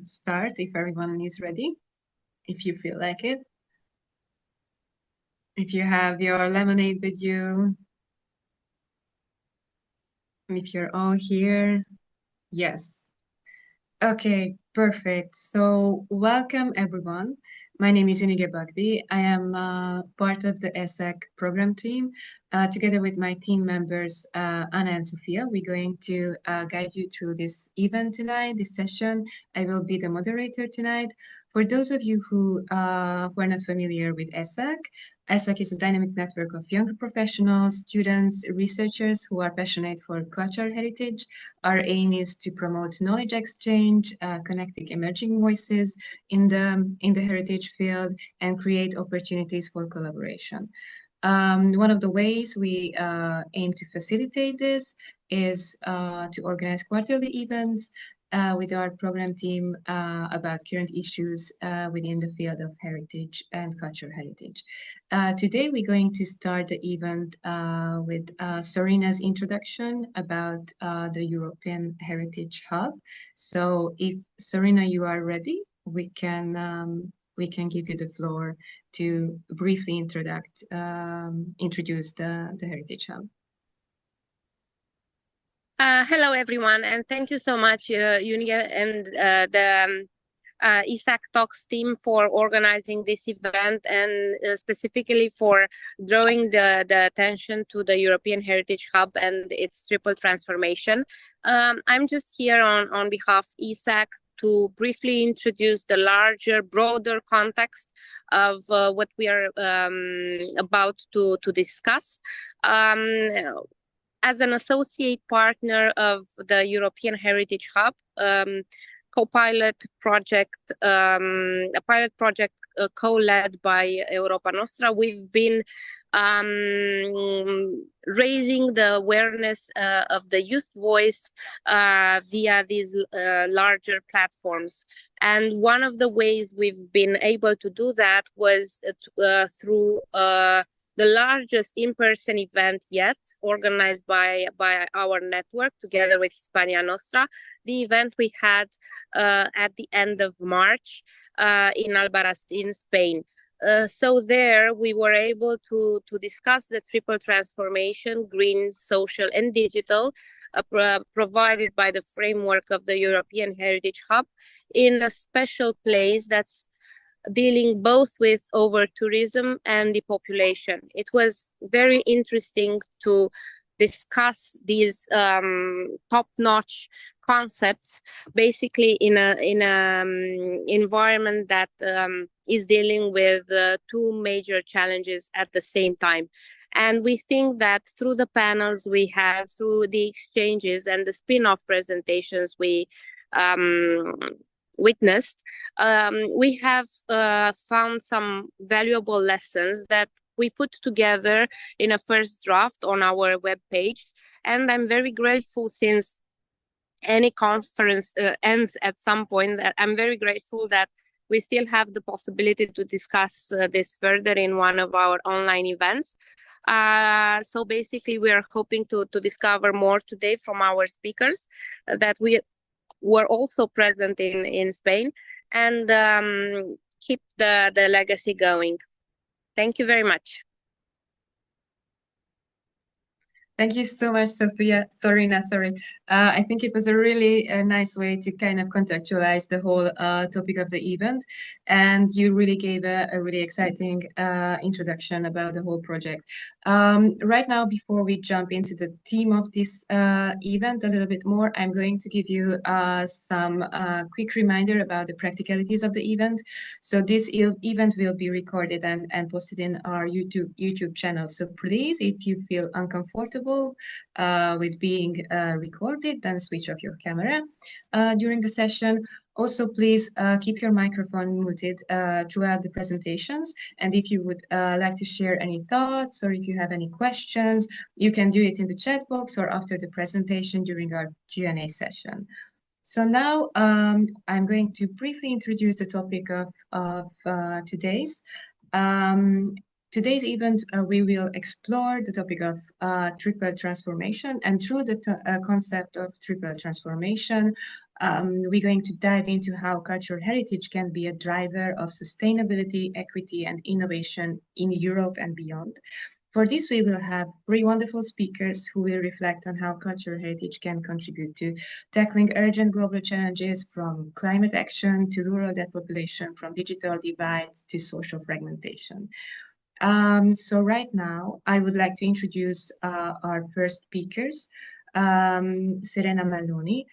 start if everyone is ready, if you feel like it. If you have your lemonade with you, if you're all here, yes. Okay, perfect. So welcome everyone. My name is Unige Bhakti. I am part of the ESACH program team. Together with my team members, Anna and Sofia, we're going to guide you through this event tonight, this session. I will be the moderator tonight. For those of you who are not familiar with ESACH, ESACH is a dynamic network of young professionals, students, researchers who are passionate for cultural heritage. Our aim is to promote knowledge exchange, connecting emerging voices in the heritage field, and create opportunities for collaboration. One of the ways we aim to facilitate this is to organize quarterly events with our program team about current issues within the field of heritage and cultural heritage. Today, we're going to start the event with Sorina's introduction about the European Heritage Hub. So if Sorina, you are ready, we can give you the floor to briefly introduce the Heritage Hub. Hello, everyone, and thank you so much, Unia and the ESACH Talks team for organizing this event and specifically for drawing the attention to the European Heritage Hub and its triple transformation. I'm just here on behalf of ESACH to briefly introduce the larger, broader context of what we are about to discuss. As an associate partner of the European Heritage Hub, a pilot project co-led by Europa Nostra, we've been raising the awareness of the youth voice via these larger platforms. And one of the ways we've been able to do that was through the largest in-person event yet, organized by our network together with Hispania Nostra. The event we had at the end of March in Albarracín, Spain. So there we were able to discuss the triple transformation, green, social, and digital, provided by the framework of the European Heritage Hub in a special place that's dealing both with over-tourism and depopulation. It was very interesting to discuss these top-notch concepts, basically in a environment that is dealing with two major challenges at the same time. And we think that through the panels we had, through the exchanges and the spin-off presentations we witnessed, we have found some valuable lessons that we put together in a first draft on our webpage. And I'm very grateful, since any conference ends at some point, that I'm very grateful that we still have the possibility to discuss this further in one of our online events. So basically, we are hoping to discover more today from our speakers that we were also present in Spain, and keep the legacy going. Thank you very much. Thank you so much, Sorina. I think it was a really nice way to kind of contextualize the whole topic of the event. And you really gave a really exciting introduction about the whole project. Right now, before we jump into the theme of this event a little bit more, I'm going to give you some quick reminder about the practicalities of the event. So this event will be recorded and posted in our YouTube channel. So please, if you feel uncomfortable with being recorded, then switch off your camera during the session. Also, please keep your microphone muted throughout the presentations. And if you would like to share any thoughts, or if you have any questions, you can do it in the chat box or after the presentation during our Q&A session. So now I'm going to briefly introduce the topic of today's. Today's event, we will explore the topic of triple transformation, and through the concept of triple transformation, We're going to dive into how cultural heritage can be a driver of sustainability, equity, and innovation in Europe and beyond. For this, we will have three wonderful speakers who will reflect on how cultural heritage can contribute to tackling urgent global challenges, from climate action to rural depopulation, from digital divides to social fragmentation. So right now, I would like to introduce our first speakers, Serena Maloney.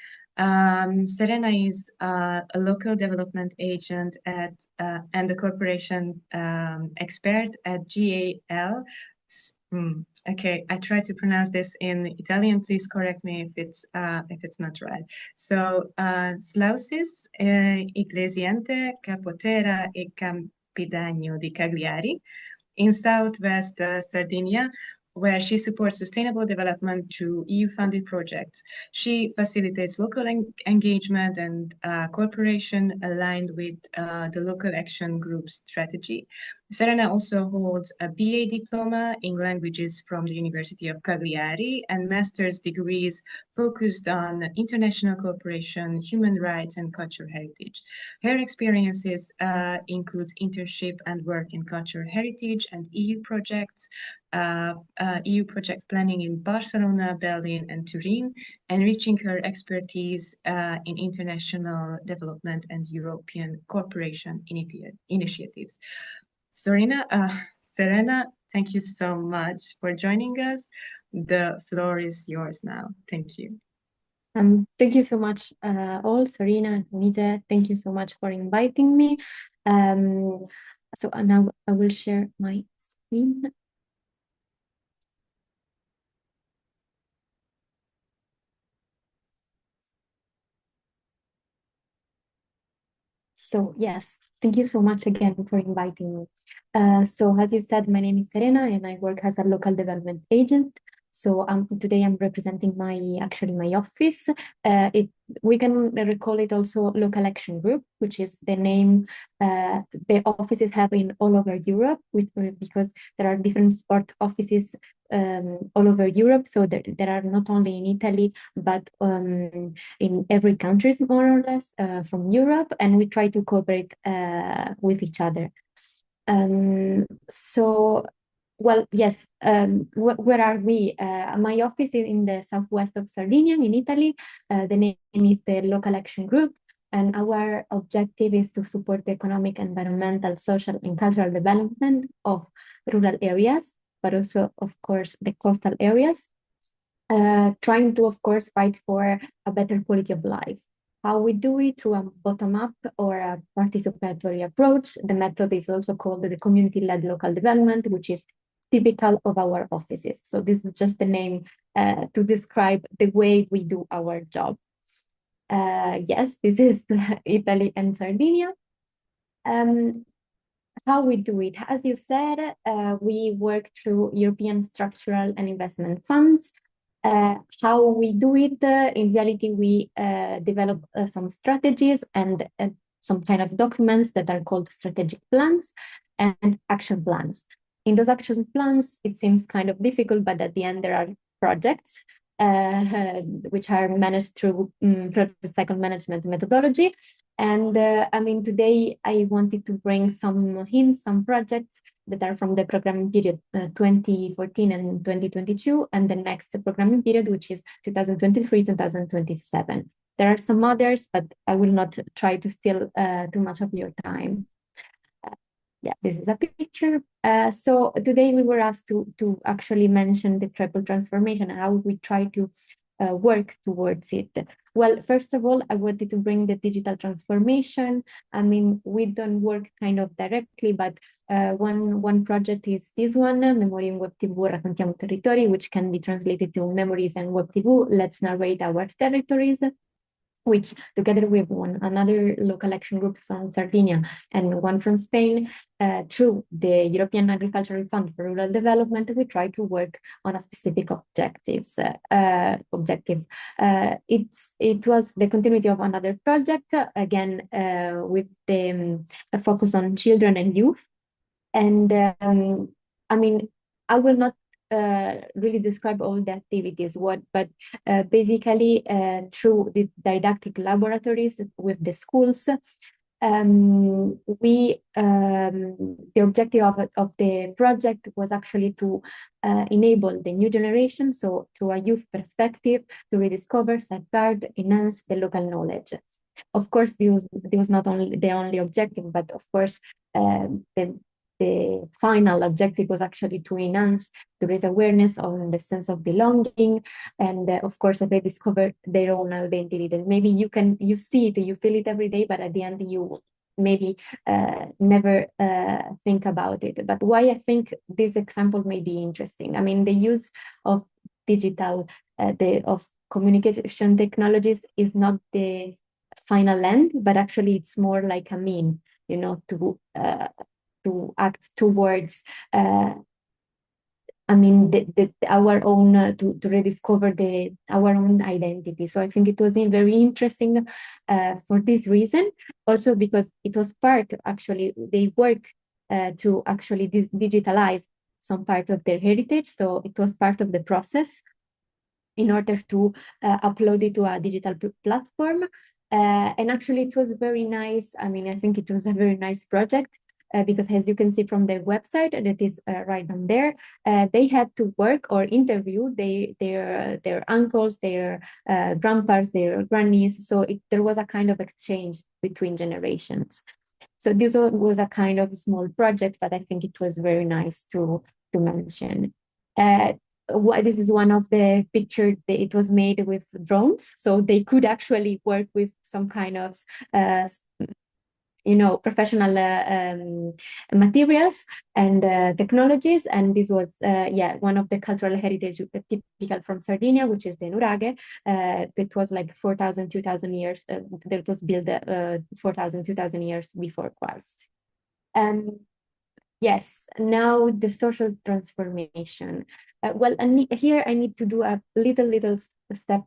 Serena is a local development agent and a corporation expert at GAL. Okay, I try to pronounce this in Italian. Please correct me if it's not right. So, Slausis, Iglesiente, Capotera e Campidagno di Cagliari in southwest Sardinia, where she supports sustainable development through EU-funded projects. She facilitates local engagement and cooperation aligned with the local action group's strategy. Serena also holds a BA diploma in languages from the University of Cagliari and master's degrees focused on international cooperation, human rights, and cultural heritage. Her experiences includes internship and work in cultural heritage and EU project planning in Barcelona, Berlin, and Turin, enriching her expertise in international development and European cooperation initiatives. Serena, thank you so much for joining us. The floor is yours now. Thank you. Thank you so much, all, Serena and Nita. Thank you so much for inviting me. So now I will share my screen. So yes, thank you so much again for inviting me. So as you said, my name is Serena and I work as a local development agent. So today I'm representing my office. We can recall it also local action group, which is the name the offices have in all over Europe, because there are different sport offices all over Europe. So there are not only in Italy, but in every country more or less from Europe, and we try to cooperate with each other. So, well, yes, where are we? My office is in the southwest of Sardinia in Italy. The name is the Local Action Group, and our objective is to support the economic, environmental, social, and cultural development of rural areas, but also, of course, the coastal areas, trying to, of course, fight for a better quality of life. How we do it through a bottom-up or a participatory approach. The method is also called the community-led local development, which is typical of our offices. So this is just the name to describe the way we do our job. Yes, this is Italy and Sardinia. How we do it, as you said, we work through European structural and investment funds. How we do it, in reality, we develop some strategies and some kind of documents that are called strategic plans and action plans. In those action plans, it seems kind of difficult, but at the end there are projects which are managed through project cycle management methodology. And I mean, today I wanted to bring some hints, some projects that are from the programming period 2014 and 2022, and the next programming period, which is 2023-2027. There are some others, but I will not try to steal too much of your time. Yeah, this is a picture. So today we were asked to actually mention the triple transformation and how we try to work towards it. Well, first of all, I wanted to bring the digital transformation. I mean, we don't work kind of directly, but one project is this one, Memoria in Web TV, Raccontiamo Territori, which can be translated to Memories and Web TV, Let's Narrate Our Territories, which together with another local action group from Sardinia and one from Spain, through the European Agricultural Fund for Rural Development, we try to work on a specific objective. It was the continuity of another project, again, with the focus on children and youth. And I mean, I will not really describe all the activities, but basically through the didactic laboratories with the schools, the objective of the project was actually to enable the new generation, so through a youth perspective, to rediscover, safeguard, enhance the local knowledge. Of course, this was not only the only objective, but of course, the final objective was actually to enhance, to raise awareness on the sense of belonging, and of course, they discover their own identity. That maybe you see it, you feel it every day, but at the end you maybe never think about it. But why I think this example may be interesting? I mean, the use of digital, of communication technologies is not the final end, but actually it's more like a mean, to act towards our own to rediscover our own identity. So I think it was very interesting for this reason, also because it was part, actually they work to actually digitalize some part of their heritage, so it was part of the process in order to upload it to a digital platform. And actually it was very nice. I mean, I think it was a very nice project because as you can see from the website that is right down there, they had to work or interview their uncles, their grandpas, their grannies. So there was a kind of exchange between generations. So this was a kind of small project, but I think it was very nice to mention. This is one of the pictures. It was made with drones, so they could actually work with some kind of professional materials and technologies. And this was one of the cultural heritage typical from Sardinia, which is the nuraghe. That was like 4,000, 2,000 years. That was built 4,000, 2,000 years before Christ. And yes, now the social transformation. Here I need to do a little step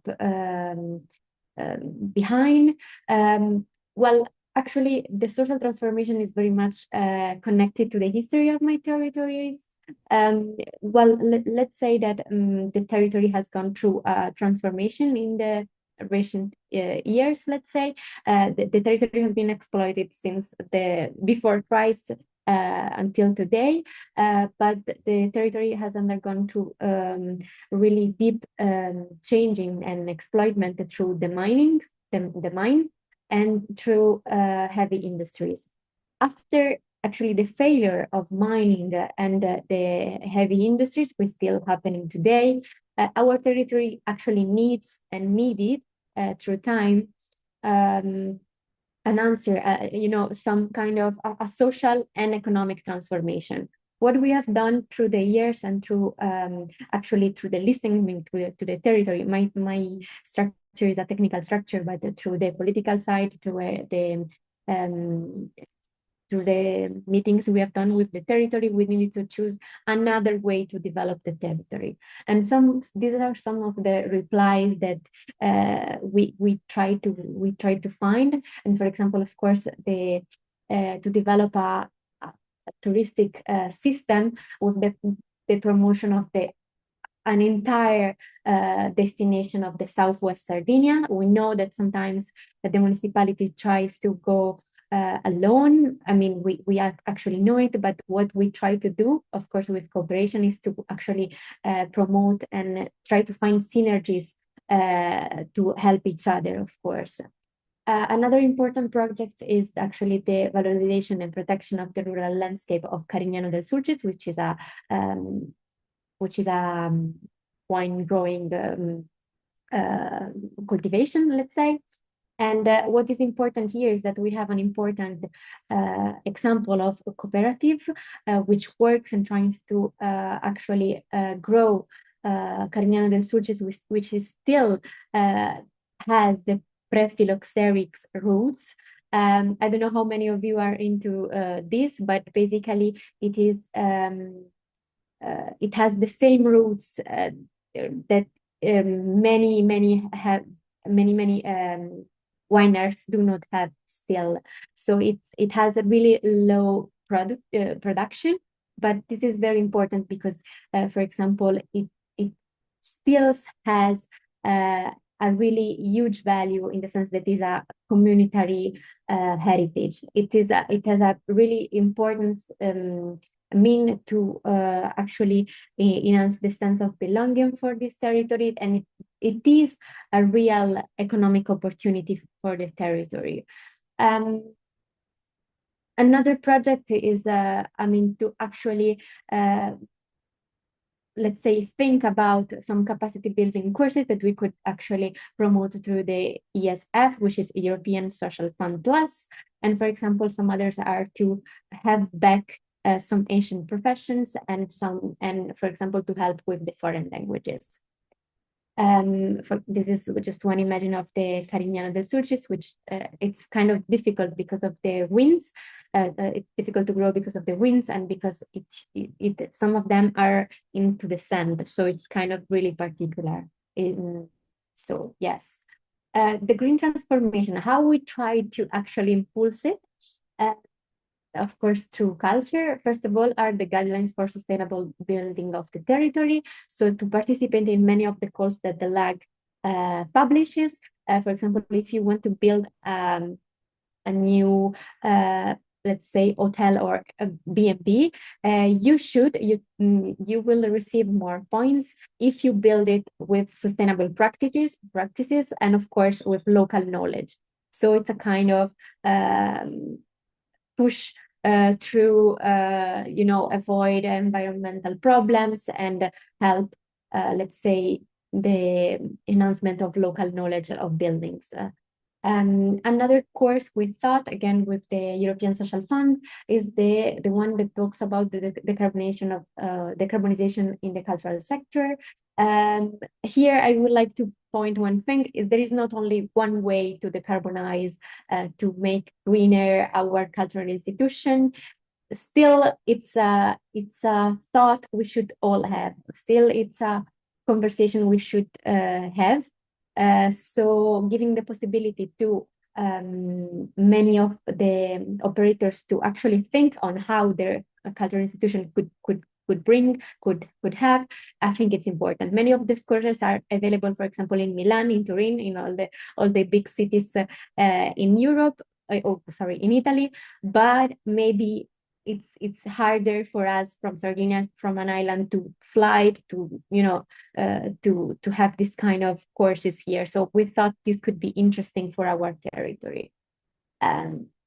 behind. Actually, the social transformation is very much connected to the history of my territories. Let's say that the territory has gone through a transformation in the recent years. Let's say the territory has been exploited since before Christ until today, but the territory has undergone to really deep changing and exploitment through the mining, the mine, and through heavy industries. After actually the failure of mining and the heavy industries, which is still happening today, our territory actually needs and needed through time an answer, some kind of a social and economic transformation. What we have done through the years and through actually through the listening to the territory, my structure is a technical structure, but through the political side, through the meetings we have done with the territory, we needed to choose another way to develop the territory. And these are some of the replies that we try to find. And for example, of course, to develop a touristic system with the promotion of an entire destination of the Southwest Sardinia. We know that sometimes the municipality tries to go alone. I mean, we actually know it, but what we try to do, of course, with cooperation is to actually promote and try to find synergies to help each other, of course. Another important project is actually the valorization and protection of the rural landscape of Carignano del Sulcis, which is a wine growing cultivation, let's say. And what is important here is that we have an important example of a cooperative which works and tries to actually grow Carignano del Sulcis, which is still has the pre-phylloxeric roots. I don't know how many of you are into this, but basically it is it has the same roots that many wineries do not have still. So it has a really low production, but this is very important because, for example, it still has a really huge value in the sense that it is a communitary heritage. It has a really important mean to actually enhance the sense of belonging for this territory, and it is a real economic opportunity for the territory. Another project is, to actually let's say, think about some capacity building courses that we could actually promote through the ESF, which is European Social Fund Plus. And for example, some others are to have back some ancient professions and for example, to help with the foreign languages. This is just one image of the Carignano del Surcis, which it's kind of difficult because of the winds. It's difficult to grow because of the winds and because some of them are into the sand. So it's kind of really particular. So yes, the green transformation, how we try to actually impulse it. Of course, through culture, first of all, are the guidelines for sustainable building of the territory. So to participate in many of the calls that the LAG publishes, for example, if you want to build a new, let's say, hotel or a B&B, you will receive more points if you build it with sustainable practices, and of course, with local knowledge. So it's a kind of push through, avoid environmental problems and help, let's say, the enhancement of local knowledge of buildings. Another course we thought, again, with the European Social Fund, is the one that talks about the decarbonization in the cultural sector. Here, I would like to point one thing: is there is not only one way to decarbonize, to make greener our cultural institution. Still, it's a thought we should all have. Still, it's a conversation we should have. So giving the possibility to many of the operators to actually think on how their cultural institution could have, I think it's important. Many of these courses are available, for example, in Milan, in Turin, in all the big cities in Europe. In Italy, but maybe it's harder for us from Sardinia, from an island, to fly to to have this kind of courses here. So we thought this could be interesting for our territory.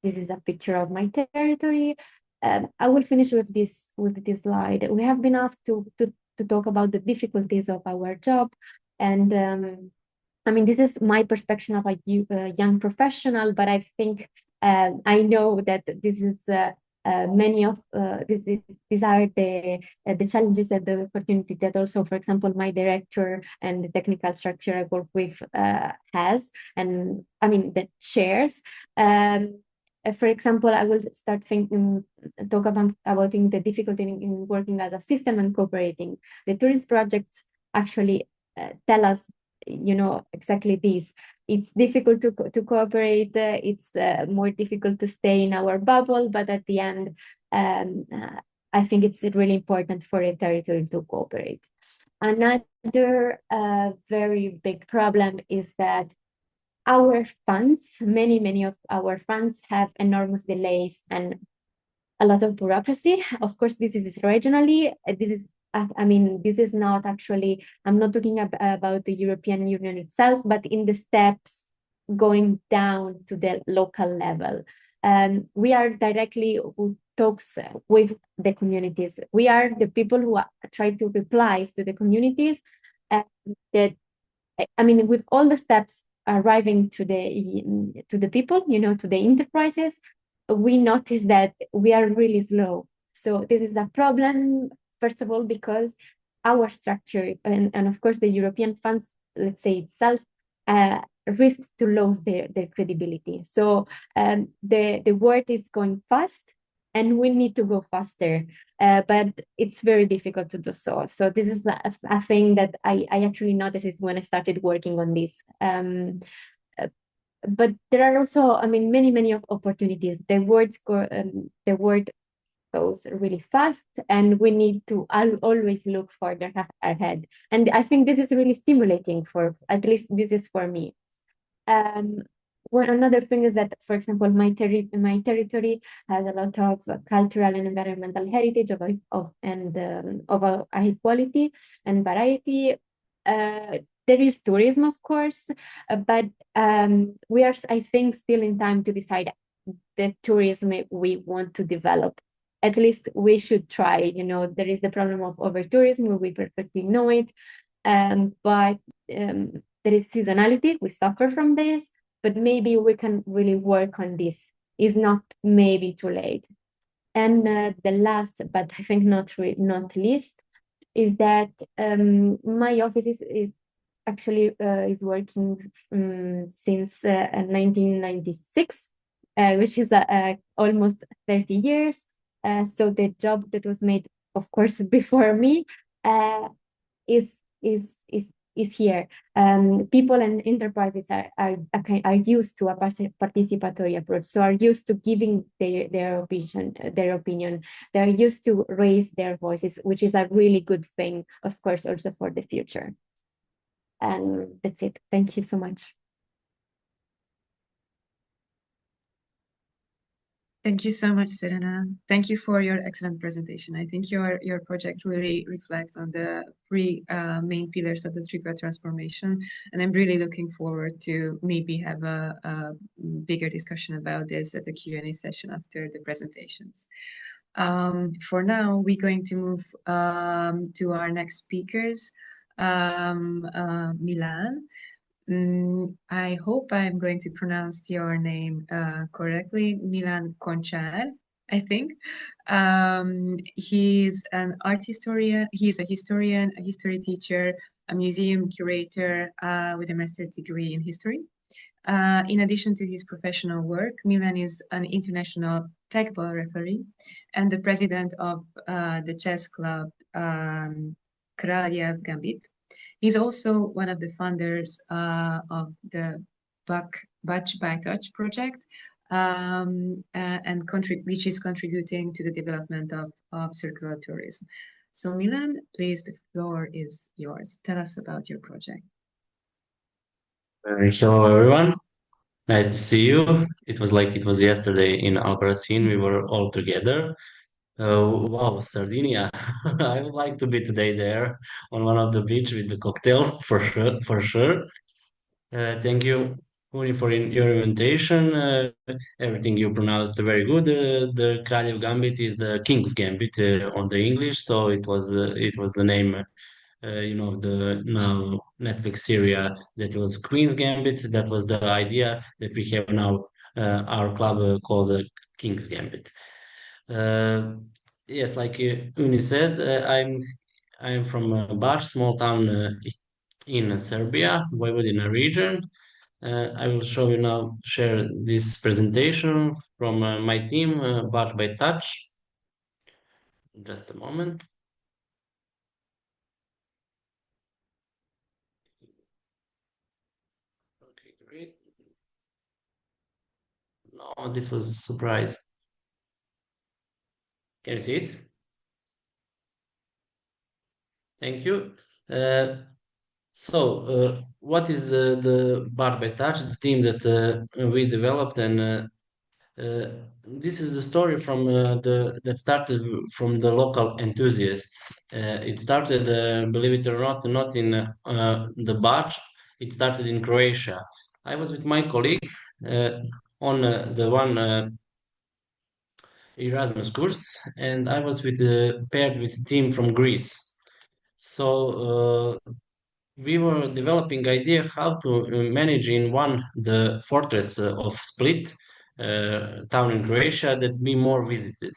This is a picture of my territory. I will finish with this slide. We have been asked to talk about the difficulties of our job, and this is my perspective of a young professional, but I think I know that this is many of these are the challenges and the opportunity that also, for example, my director and the technical structure I work with has, and that shares. For example, I will start talk about the difficulty in working as a system and cooperating. The tourist projects actually tell us exactly this. It's difficult to cooperate. It's more difficult to stay in our bubble, but at the end, I think it's really important for a territory to cooperate. Another very big problem is that our funds, many of our funds, have enormous delays and a lot of bureaucracy. Of course, this is regionally. This is not actually, I'm not talking about the European Union itself, but in the steps going down to the local level. We are directly who talks with the communities. We are the people who try to reply to the communities. With all the steps arriving to the people, to the enterprises, we notice that we are really slow. So this is a problem, first of all, because our structure and of course the European funds, let's say itself, risks to lose their credibility. So the world is going fast and we need to go faster, but it's very difficult to do so. So this is a thing that I actually noticed when I started working on this. But there are also, many of opportunities. The word goes really fast, and we need to always look further ahead. And I think this is really stimulating, for at least this is for me. One another thing is that, for example, my territory has a lot of cultural and environmental heritage of a high quality and variety. There is tourism, of course, but we are, I think, still in time to decide the tourism we want to develop. At least we should try. There is the problem of over tourism, we perfectly know it, but there is seasonality. We suffer from this, but maybe we can really work on this. It's not maybe too late. And the last, but I think not least, is that my office is actually is working since 1996, which is almost 30 years. So the job that was made, of course, before me, is here. People and enterprises are used to a participatory approach, so are used to giving their opinion. They're used to raise their voices, which is a really good thing, of course, also for the future. And that's it. Thank you so much. Thank you so much, Serena. Thank you for your excellent presentation. I think your project really reflects on the three main pillars of the triple transformation, and I'm really looking forward to maybe have a bigger discussion about this at the Q&A session after the presentations. For now, we're going to move to our next speakers, Milan. I hope I'm going to pronounce your name correctly, Milan Conchar, I think. He's an art historian. He's a historian, a history teacher, a museum curator with a master's degree in history. In addition to his professional work, Milan is an international tag ball referee and the president of the chess club Kraljev Gambit. He's also one of the founders of the Batch by Touch project, and which is contributing to the development of circular tourism. So Milan, please, the floor is yours. Tell us about your project. Hello, everyone. Nice to see you. It was like it was yesterday in Albarracín. We were all together. Wow, Sardinia. I would like to be today there on one of the beach with the cocktail for sure, for sure. Thank you, Uni, for your invitation. Everything you pronounced very good. The Kraljev Gambit is the King's Gambit on the English, so it was the name the now Netflix series that was Queen's Gambit. That was the idea that we have now our club called King's Gambit. Uh, yes, like Uni said, I'm from Bač, small town in Serbia, Vojvodina region. I will show you now, share this presentation from my team, Bač by Touch. Just a moment. Okay, great. No, this was a surprise. Can you see it? Thank you. What is the Bar by Touch, the team that we developed, and this is the story from that started from the local enthusiasts. It started, believe it or not in the Bač. It started in Croatia. I was with my colleague on the one Erasmus course, and I was paired with a team from Greece. So we were developing idea how to manage in one the fortress of Split, town in Croatia that be more visited.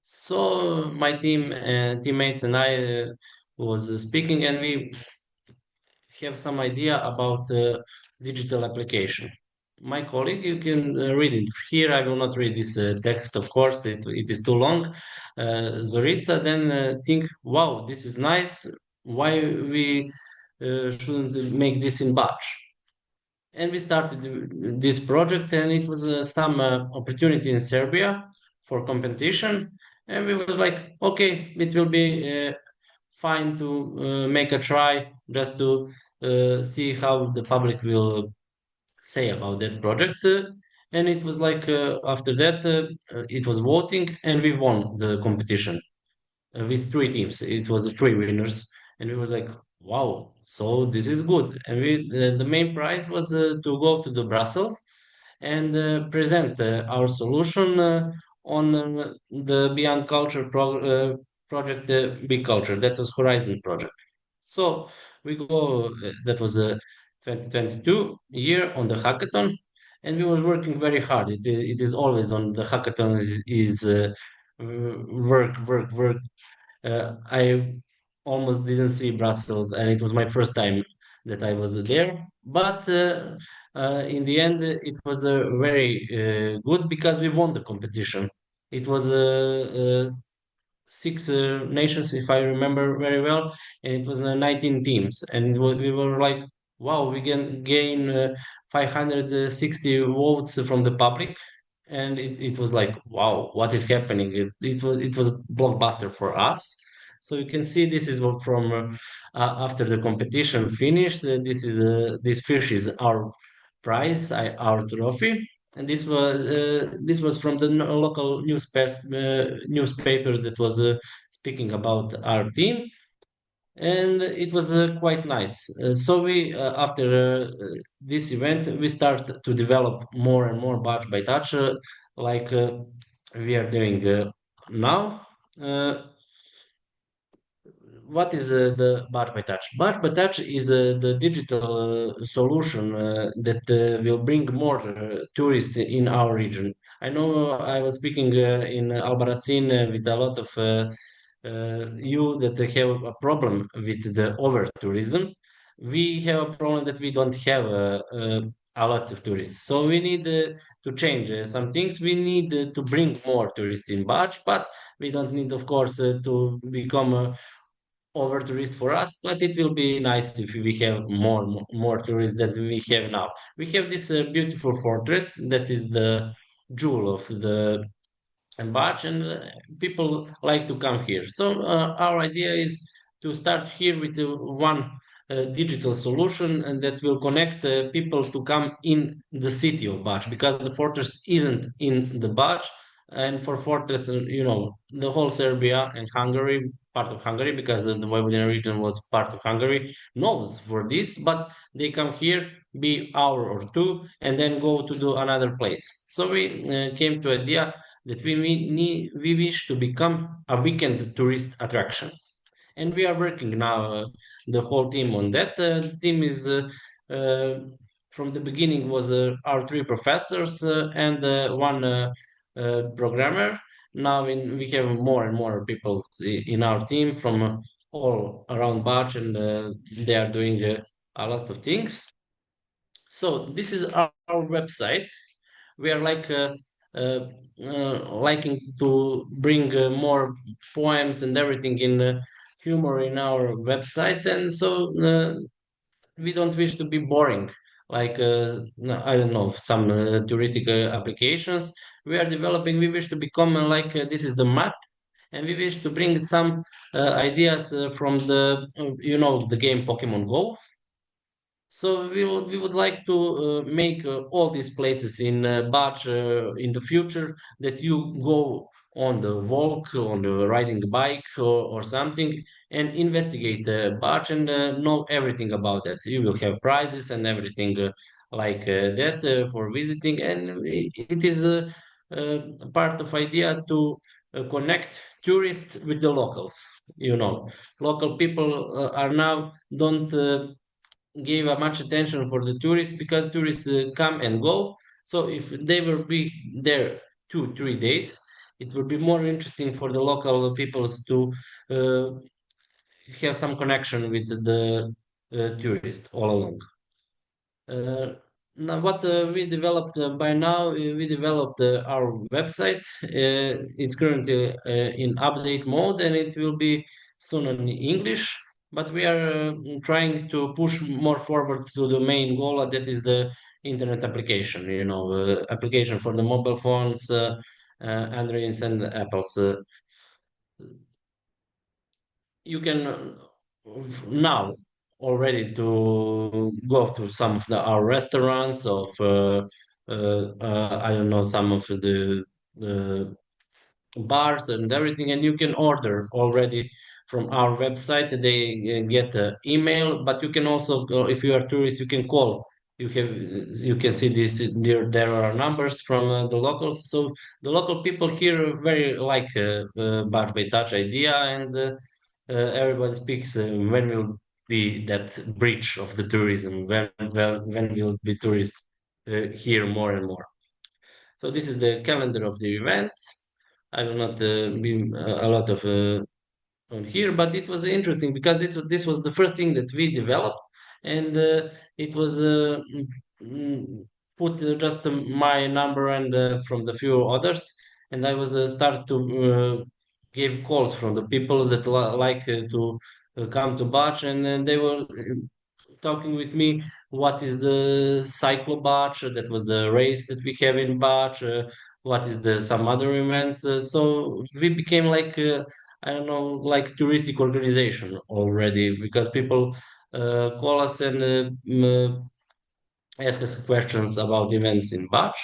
So my teammates and I was speaking, and we have some idea about digital application. My colleague, you can read it here. I will not read this text, of course, it is too long. Zorica then think, wow, this is nice. Why we shouldn't make this in batch? And we started this project, and it was some opportunity in Serbia for competition. And we was like, okay, it will be fine to make a try just to see how the public will say about that project. And it was like after that, it was voting, and we won the competition with three teams. It was three winners, and we was like, wow, so this is good. And the main prize was to go to the Brussels and present our solution on the Beyond Culture project, Big Culture. That was Horizon project. So we go. That was a 2022 year on the hackathon, and we were working very hard. It is always on the hackathon is work. I almost didn't see Brussels, and it was my first time that I was there. But in the end, it was very good because we won the competition. It was six nations, if I remember very well, and it was 19 teams. And we were like, wow, we can gain 560 votes from the public. And it was like, wow, what is happening? It was a blockbuster for us. So you can see this is what from after the competition finished. This fish is our prize, our trophy, and this was from the local newspapers that was speaking about our team, and it was quite nice. So we after this event we start to develop more and more batch by touch, like we are doing now. Uh, what is the Bar by Touch? Bar by Touch is the digital solution that will bring more tourists in our region. I know I was speaking in Albarracín with a lot of you that have a problem with the over tourism. We have a problem that we don't have a lot of tourists. So we need to change some things. We need to bring more tourists in Bach, but we don't need, of course, to become over tourist for us, but it will be nice if we have more tourists than we have now. We have this beautiful fortress that is the jewel of the Bach, and people like to come here. So our idea is to start here with one digital solution, and that will connect people to come in the city of Bach, because the fortress isn't in the Bach. And for fortress, the whole Serbia and Hungary, part of Hungary, because the Vojvodina region was part of Hungary, knows for this, but they come here, be hour or two, and then go to do another place. So we came to idea that we wish to become a weekend tourist attraction, and we are working now, the whole team on that. The team is uh, from the beginning was our three professors and one programmer. Now we have more and more people in our team from all around Bach, and they are doing a lot of things. So this is our website. We are like liking to bring more poems and everything in humor in our website, and so we don't wish to be boring, like no, I don't know, some touristic applications we are developing. We wish to become like this is the map, and we wish to bring some ideas from the the game Pokemon Go. So we would like to make all these places in Bach in the future, that you go on the walk, on the riding bike, or something, and investigate Bach, and know everything about that. You will have prizes and everything like that for visiting, and it is a part of idea to connect tourists with the locals. Local people are now don't gave a much attention for the tourists, because tourists come and go. So if they will be there 2 3 days, it will be more interesting for the local peoples to uh, have some connection with the tourists all along. Uh, Now, what we developed by now, we developed our website. It's currently in update mode, and it will be soon in English. But we are trying to push more forward to the main goal, that is the internet application. Application for the mobile phones, Androids and Apples. you can now already to go to some of our restaurants of I don't know, some of the bars and everything, and you can order already from our website. They get an email, but you can also, if you are tourist, you can call. You can see this there are numbers from the locals. So the local people here very like Bar by Touch idea, and everybody speaks when will be that bridge of the tourism, when will be tourists here more and more. So this is the calendar of the event. I will not be a lot of on here, but it was interesting because this was the first thing that we developed, and it was put just my number and from the few others, and I was start to give calls from the people that like to come to Bach, and they were talking with me what is the cyclo batch, that was the race that we have in batch, what is the some other events. So we became like I don't know, like touristic organization already, because people call us and ask us questions about events in batch.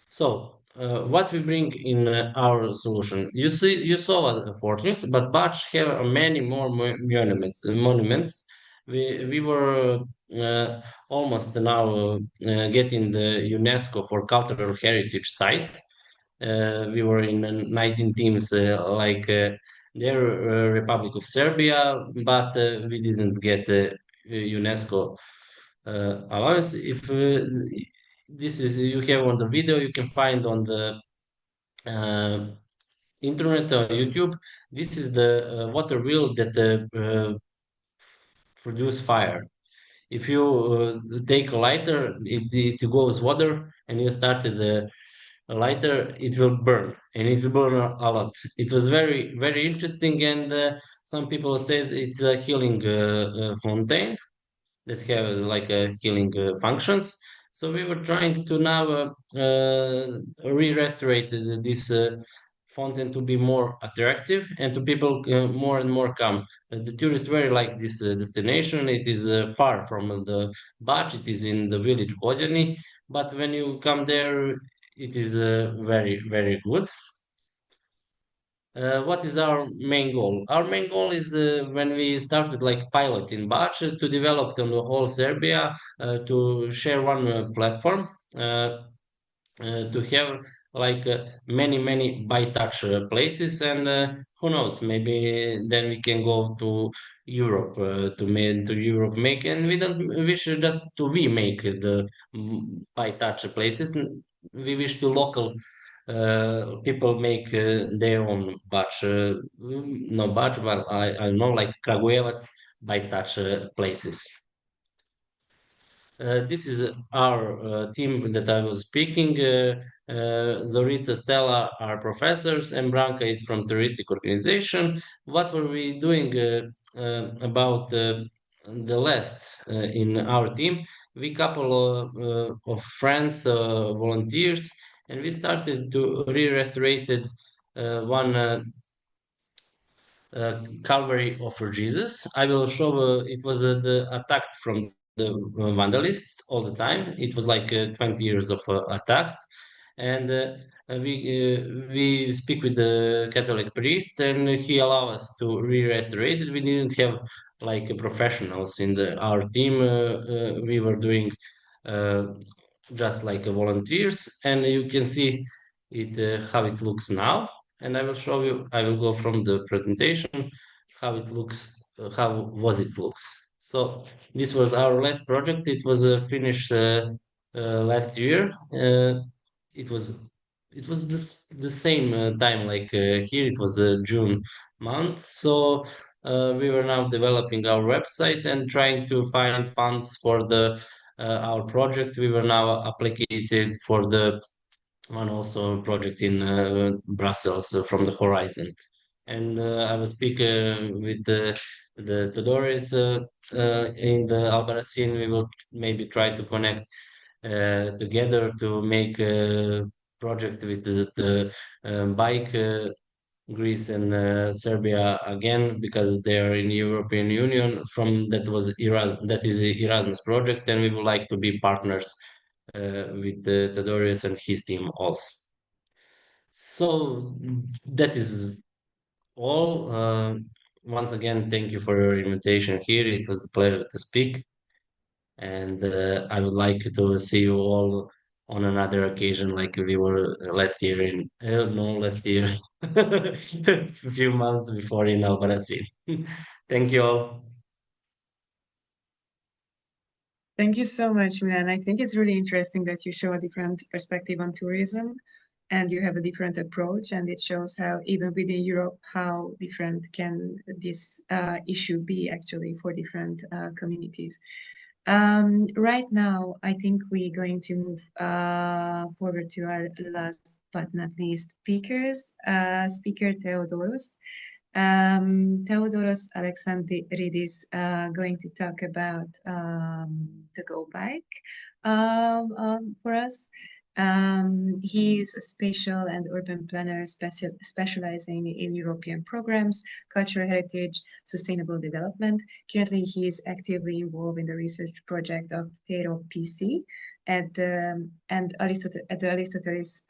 So, what we bring in our solution? You saw fortress, but Bach have many more monuments. Monuments. We were almost now getting the UNESCO for cultural heritage site. We were in 19 teams, like their Republic of Serbia, but we didn't get UNESCO allowance. If this is you have on the video, you can find on the uh, internet or YouTube. This is the water wheel that produce fire. If you take a lighter, it goes water, and you started a lighter, it will burn, and it will burn a lot. It was very very interesting, and some people says it's a healing fountain that have like healing functions. So we were trying to now re-restore this fountain to be more attractive and to people more and more come. The tourists very like this destination. It is far from the budget. It is in the village Kozjani, but when you come there, it is very very good. What is our main goal? Our main goal is when we started like pilot in Bač to develop on the whole Serbia, to share one platform, to have like many many by touch places, and who knows, maybe then we can go to Europe, to Europe make, and we don't wish just to we make the by touch places. We wish to local people make their own batch, no batch, but I know like Kragujevac by touch places. This is our team that I was speaking. Zorica, Stella are professors, and Branka is from touristic organization. What were we doing about the last in our team? We couple of friends, volunteers, and we started to re-restorated one Calvary of Jesus. I will show it was the attack from the vandalist all the time. It was like 20 years of attack, and we speak with the Catholic priest, and he allowed us to re-restore it. We didn't have like professionals in our team. We were doing uh, just like volunteers, and you can see it how it looks now. And I will show you. I will go from the presentation how it looks, how was it looks. So this was our last project. It was finished last year. It was it was the same time like here. It was June month. So we were now developing our website and trying to find funds for the our project. We were now applicated for the one also project in Brussels from the Horizon. And I will speak with the Tudores in the Albarracín. We will maybe try to connect together to make a project with the bike. Greece and Serbia again because they are in European Union. From that was that is the Erasmus project, and we would like to be partners with Tadorius and his team also. So that is all. Once again, thank you for your invitation here. It was a pleasure to speak, and I would like to see you all on another occasion, like we were last year in no last year, a few months before in Albarracín. Thank you all. Thank you so much, Milan. I think it's really interesting that you show a different perspective on tourism and you have a different approach, and it shows how even within Europe, how different can this issue be actually for different communities. Right now, I think we're going to move forward to our last but not least speaker Theodoros. Theodoros Alexandridis going to talk about the Go Bike for us. He is a spatial and urban planner specializing in European programs, cultural heritage, sustainable development. Currently, he is actively involved in the research project of Tero PC at the Aristoteles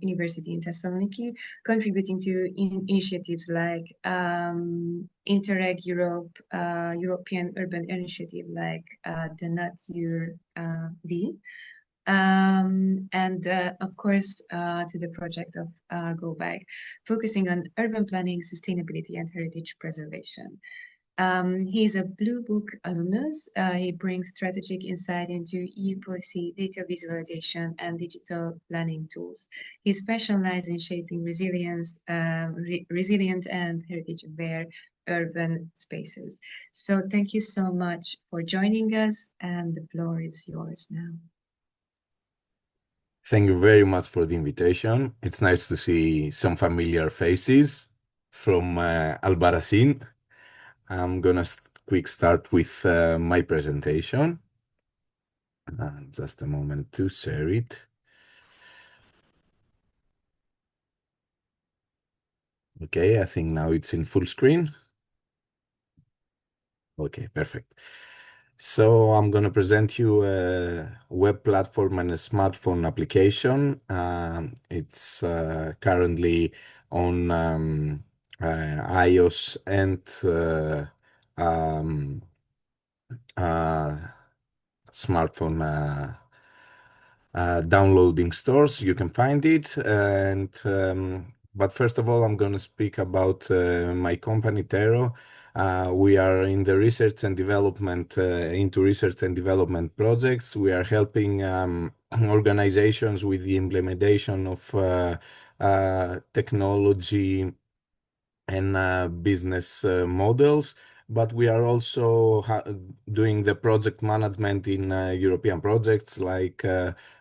University in Thessaloniki, contributing to initiatives like Interreg Europe, European Urban Initiative like the Nature V, and of course to the project of Go Bike, focusing on urban planning, sustainability, and heritage preservation. He is a Blue Book alumnus. He brings strategic insight into EU policy, data visualization, and digital planning tools. He specializes in shaping resilient and heritage-aware urban spaces. So thank you so much for joining us, and the floor is yours now. Thank you very much for the invitation. It's nice to see some familiar faces from Albarracín. I'm gonna quick start with my presentation. Just a moment to share it. Okay, I think now it's in full screen. Okay, perfect. So I'm going to present you a web platform and a smartphone application. It's currently on iOS and smartphone downloading stores. You can find it. But first of all, I'm going to speak about my company, Tero. We are in the research and development, into research and development projects. We are helping organizations with the implementation of technology and business models, but we are also doing the project management in European projects like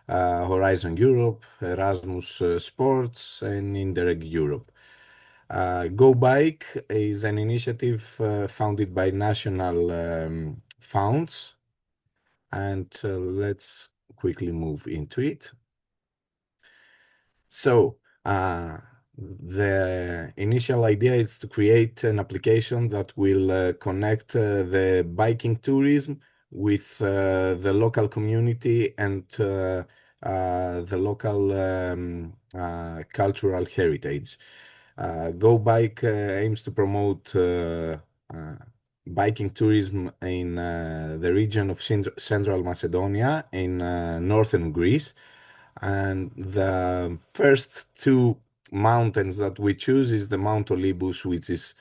Horizon Europe, Erasmus Sports, and Interreg Europe. Go Bike is an initiative founded by national funds, and let's quickly move into it. So the initial idea is to create an application that will connect the biking tourism with the local community and the local cultural heritage. Go Bike aims to promote biking tourism in the region of Central Macedonia in northern Greece. And the first two mountains that we choose is the Mount Olympus, which is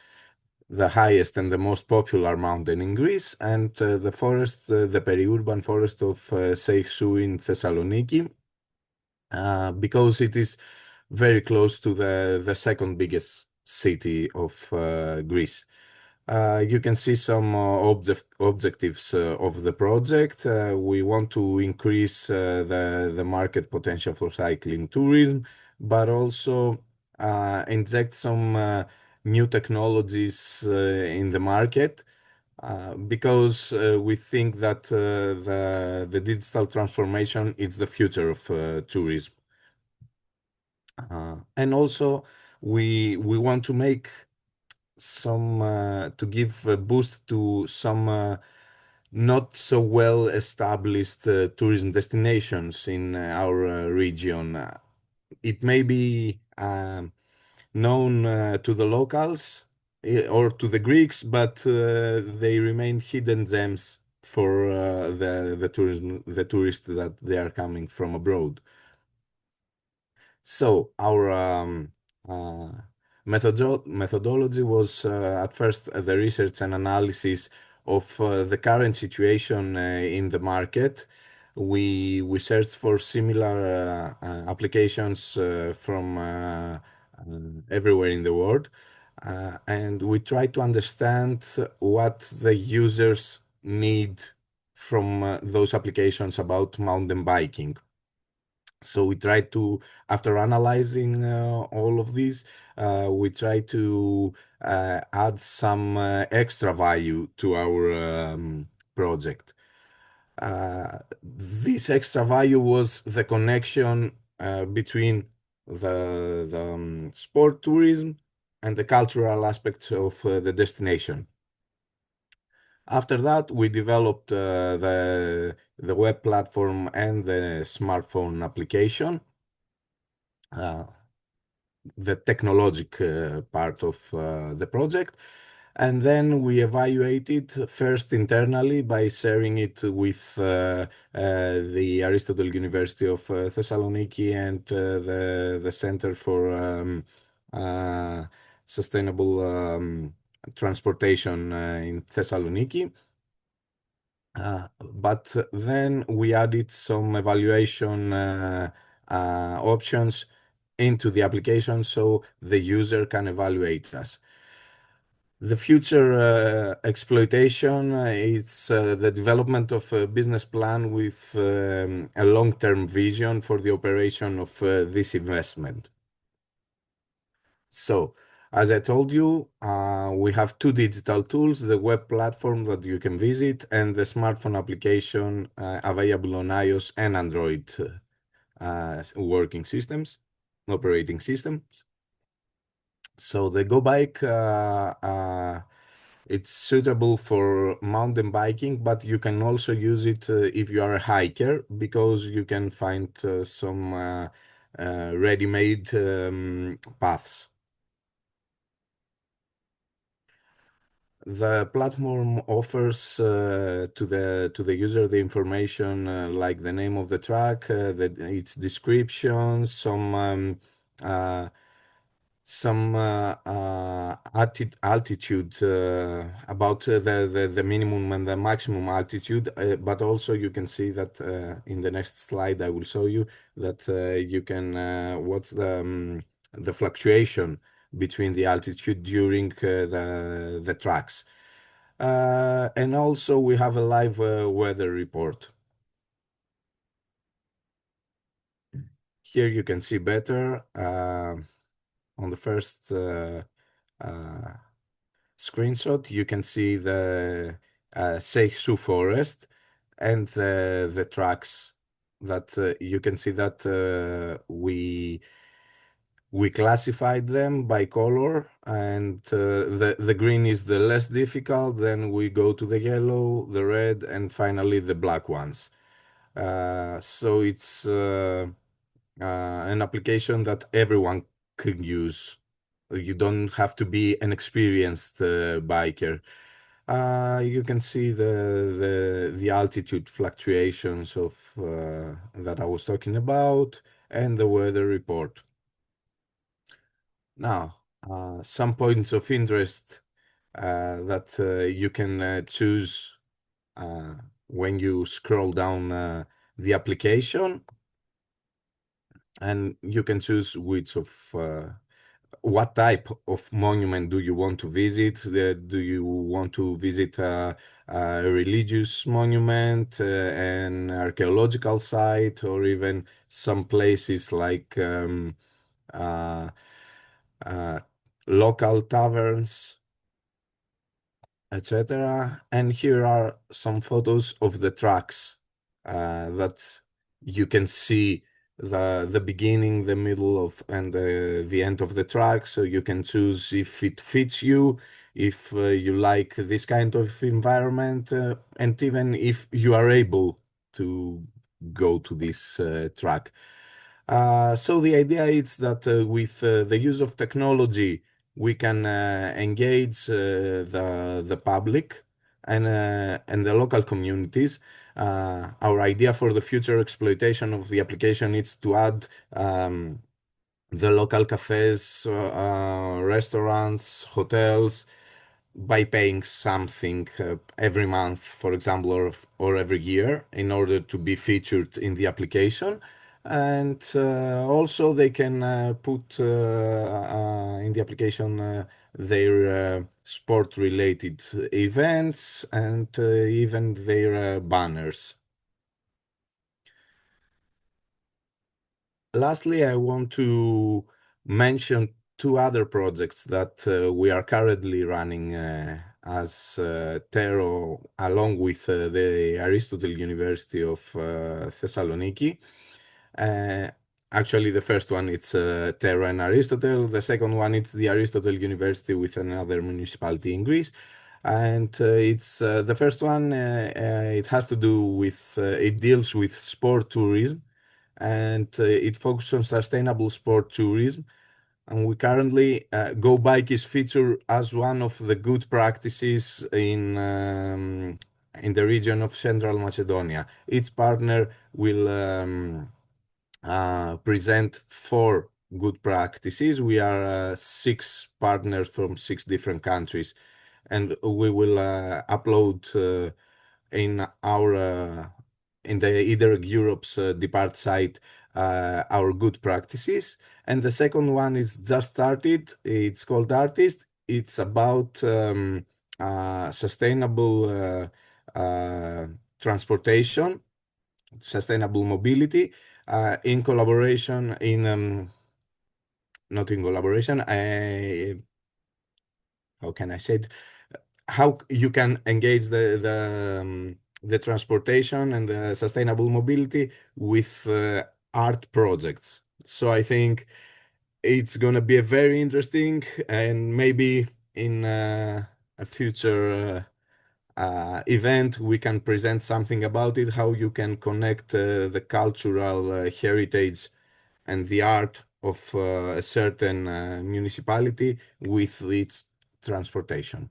the highest and the most popular mountain in Greece, and the forest, the peri-urban forest of Seixou in Thessaloniki, because it is very close to the second biggest city of Greece. You can see some objectives of the project. We want to increase the market potential for cycling tourism, but also inject some new technologies in the market, because we think that the digital transformation is the future of tourism. And also we want to make some to give a boost to some not so well established tourism destinations in our region. It may be known to the locals or to the Greeks, but they remain hidden gems for the tourists that they are coming from abroad. So our uh, methodology was at first the research and analysis of the current situation in the market. We searched for similar applications from everywhere in the world, and we try to understand what the users need from those applications about mountain biking. So we try to, after analyzing all of these, we try to add some extra value to our project. This extra value was the connection between the sport tourism and the cultural aspects of the destination. After that, we developed the web platform and the smartphone application, the technologic part of the project. And then we evaluate it first internally by sharing it with the Aristotle University of Thessaloniki and the Center for Sustainable Transportation in Thessaloniki. But then we added some evaluation options into the application so the user can evaluate us. The future exploitation is the development of a business plan with a long-term vision for the operation of this investment. So, as I told you, we have two digital tools, the web platform that you can visit and the smartphone application available on iOS and Android operating systems. So the Go Bike, it's suitable for mountain biking, but you can also use it if you are a hiker, because you can find some ready-made paths. The platform offers to the user the information like the name of the track, its description, some altitude about the minimum and the maximum altitude, but also you can see that in the next slide I will show you that you can what's the fluctuation between the altitude during the tracks. And also we have a live weather report. Here you can see better on the first screenshot, you can see the Seichu forest and the tracks that you can see that we classified them by color, and the green is the less difficult, then we go to the yellow, the red, and finally the black ones. So it's an application that everyone can use. You don't have to be an experienced biker. You can see the altitude fluctuations of that I was talking about and the weather report. Now, some points of interest that you can choose when you scroll down the application, and you can choose which of what type of monument do you want to visit? Do you want to visit a religious monument, an archaeological site, or even some places like uh, local taverns, etc. And here are some photos of the tracks that you can see the beginning, the middle of, and the end of the track, so you can choose if it fits you, if you like this kind of environment, and even if you are able to go to this track. So the idea is that with the use of technology, we can engage the public and the local communities. Our idea for the future exploitation of the application is to add the local cafes, restaurants, hotels, by paying something every month, for example, or every year, in order to be featured in the application. And also they can put in the application their sport-related events and even their banners. Lastly, I want to mention two other projects that we are currently running as Tero, along with the Aristotle University of Thessaloniki. Actually, the first one it's Tero and Aristotle. The second one it's the Aristotle University with another municipality in Greece. And it's the first one. It has to do with it deals with sport tourism, and it focuses on sustainable sport tourism. And we currently Go Bike is featured as one of the good practices in the region of Central Macedonia. Each partner will present 4 good practices. We are 6 partners from 6 different countries, and we will upload in our in the either Europe's depart site our good practices. And the second one is just started. It's called Artist. It's about sustainable transportation, sustainable mobility, in collaboration not in collaboration. How can I say it? How you can engage the transportation and the sustainable mobility with art projects. So I think it's gonna be a very interesting, and maybe in a future event we can present something about it, how you can connect the cultural heritage and the art of a certain municipality with its transportation.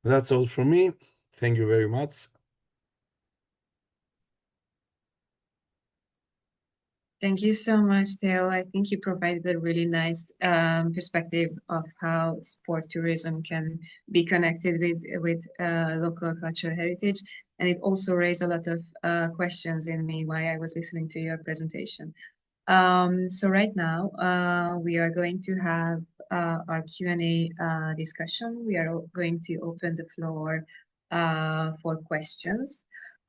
That's all from me. Thank you very much. Thank you so much, Theo. I think you provided a really nice perspective of how sport tourism can be connected with local cultural heritage, and it also raised a lot of questions in me while I was listening to your presentation. So right now, we are going to have our Q&A discussion. We are going to open the floor for questions.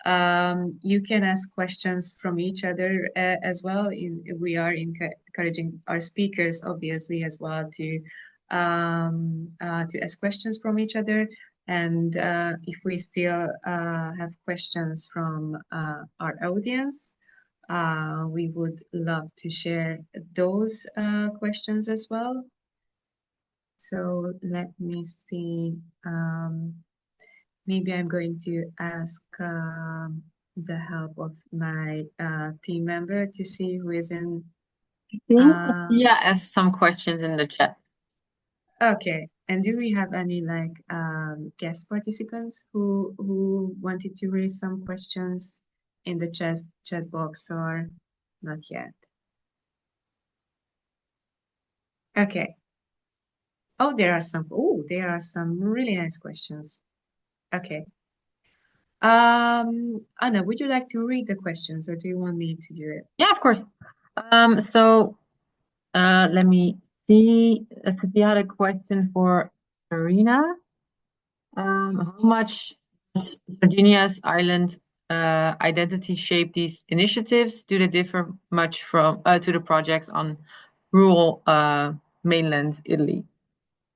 You can ask questions from each other as well. We are encouraging our speakers, obviously, as well to ask questions from each other. And if we still have questions from our audience, we would love to share those questions as well. So let me see. Maybe I'm going to ask the help of my team member to see who is in. Yeah, ask some questions in the chat. Okay. And do we have any like guest participants who wanted to raise some questions in the chat box, or not yet? Okay. Oh, there are some really nice questions. Okay. Anna, would you like to read the questions, or do you want me to do it? Yeah, of course. So let me see. We had a question for Marina. How much does Sardinia's island identity shape these initiatives? Do they differ much from to the projects on rural mainland Italy?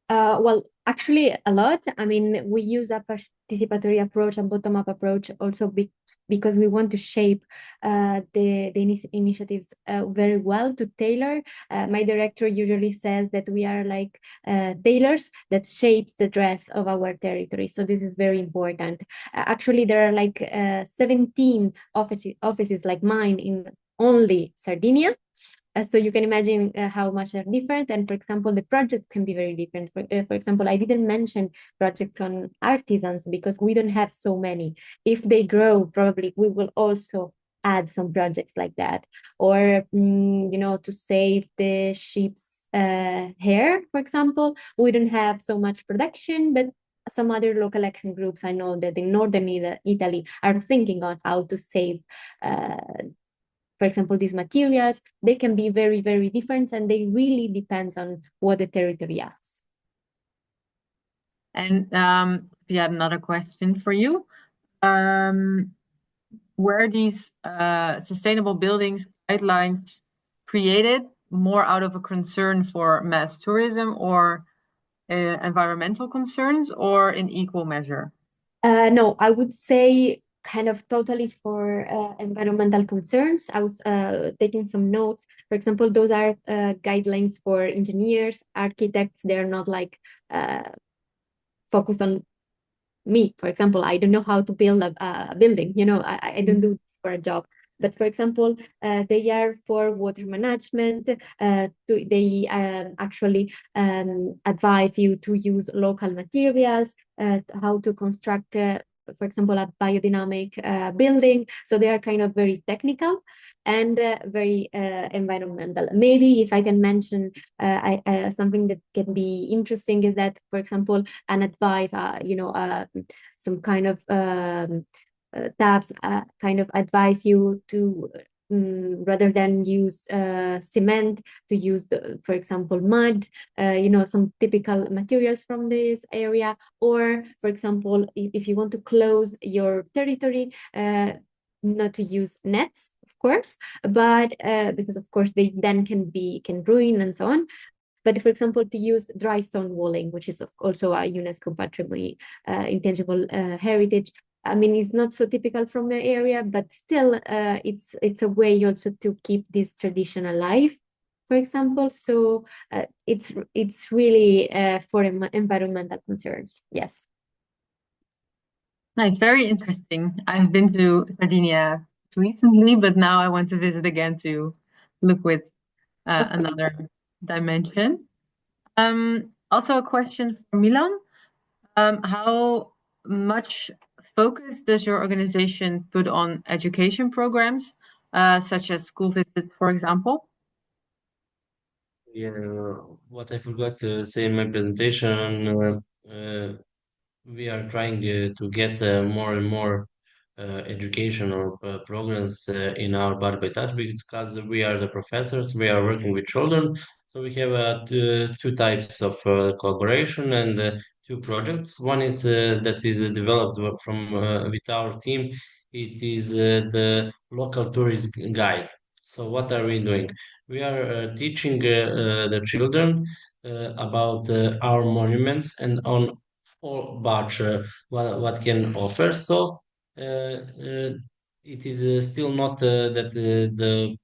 Well, actually, a lot. I mean, we use a participatory approach and bottom-up approach also because we want to shape the initiatives very well to tailor. My director usually says that we are like tailors that shapes the dress of our territory. So this is very important. Actually, there are like 17 offices like mine in only Sardinia. So you can imagine how much they're different. And for example, the projects can be very different. For example, I didn't mention projects on artisans because we don't have so many. If they grow, probably we will also add some projects like that. Or, to save the sheep's hair, for example, we don't have so much production, but some other local action groups I know that in northern Italy are thinking on how to save for example, these materials. They can be very, very different, and they really depends on what the territory asks. And we had another question for you. Were these sustainable buildings guidelines created more out of a concern for mass tourism or environmental concerns, or in equal measure? No, I would say kind of totally for environmental concerns. I was taking some notes. For example, those are guidelines for engineers, architects. They're not like focused on me. For example, I don't know how to build a building. I don't do this for a job. But for example, they are for water management. They actually advise you to use local materials, how to construct, for example, a biodynamic building. So they are kind of very technical and very environmental. Maybe if I can mention something that can be interesting is that, for example, an advice, some kind of tabs kind of advise you to rather than use cement, to use for example, mud, some typical materials from this area. Or for example, if you want to close your territory, not to use nets, of course, but because of course they then can ruin and so on. But for example, to use dry stone walling, which is also a UNESCO patrimony, intangible heritage. I mean, it's not so typical from the area, but still, it's a way also to keep this tradition alive, for example. So it's really for environmental concerns. Yes. Nice, very interesting. I've been to Sardinia recently, but now I want to visit again to look with another dimension. Also a question for Milan. How much focus does your organization put on education programs, such as school visits, for example? Yeah, what I forgot to say in my presentation, we are trying to get more and more educational programs in our bar by touch because we are the professors, we are working with children. So we have two types of collaboration and two projects. One is that is developed from with our team. It is the local tourist guide. So what are we doing? We are teaching the children about our monuments and on all Bach what can offer. So it is still not that the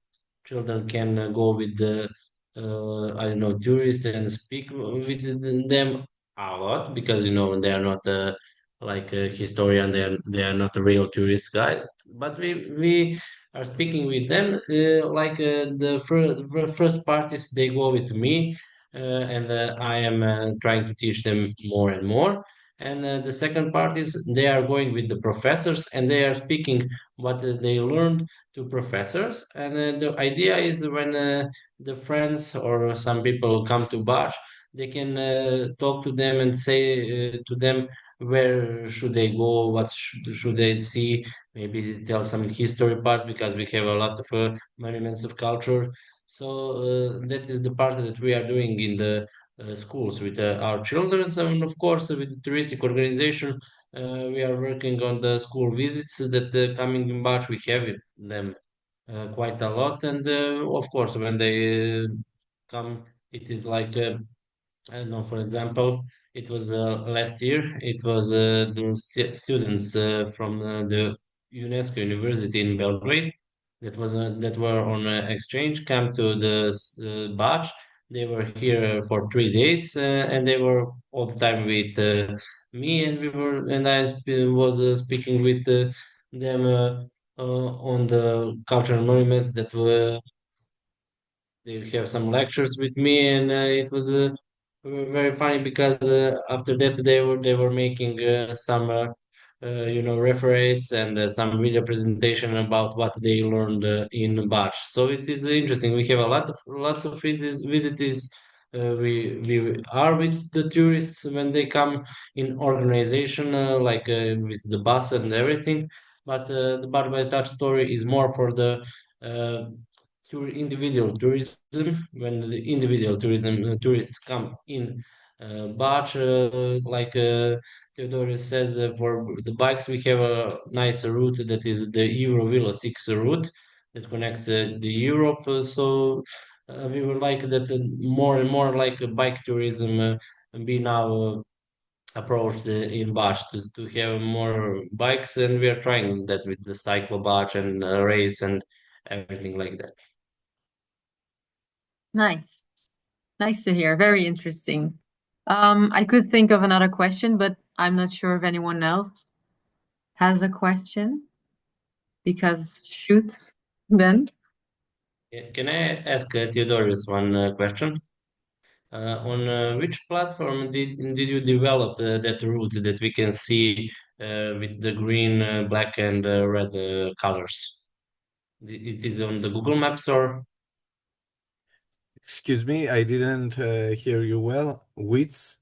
children can go with the I don't know tourists and speak with them a lot because they are not like a historian. They are not a real tourist guide. But we are speaking with them like the first parties they go with me. And I am trying to teach them more and more. And the second part is they are going with the professors and they are speaking what they learned to professors. And the idea is when the friends or some people come to Bach, they can talk to them and say to them where should they go, what should they see, maybe tell some history part because we have a lot of monuments of culture. So that is the part that we are doing in the schools with our children, and of course with the touristic organization we are working on the school visits that coming in March we have them quite a lot. And of course when they come it is like I don't know, for example, it was last year it was the students from the UNESCO University in Belgrade that were on exchange come to the batch. They were here for 3 days, and they were all the time with me, and was speaking with them on the cultural monuments that were they have some lectures with me, and it was very funny because after that they were making some referates and some video presentation about what they learned in batch. So it is interesting. We have a lots of visitors. We are with the tourists when they come in organization, like with the bus and everything. But the Bar by Touch story is more for the uh, individual tourism. When the individual tourism tourists come in batch, like Theodorus says, for the bikes we have a nice route that is the Eurovilla 6 route that connects the Europe. We would like that more and more like bike tourism be now approached in batch to have more bikes, and we are trying that with the cycle batch and race and everything like that. Nice. Nice to hear. Very interesting. I could think of another question, but I'm not sure if anyone else has a question. Because shoot, then. Can I ask Theodorus one question? On which platform did you develop that route that we can see with the green, black, and red colors? It is on the Google Maps or Excuse me, I didn't hear you well. Which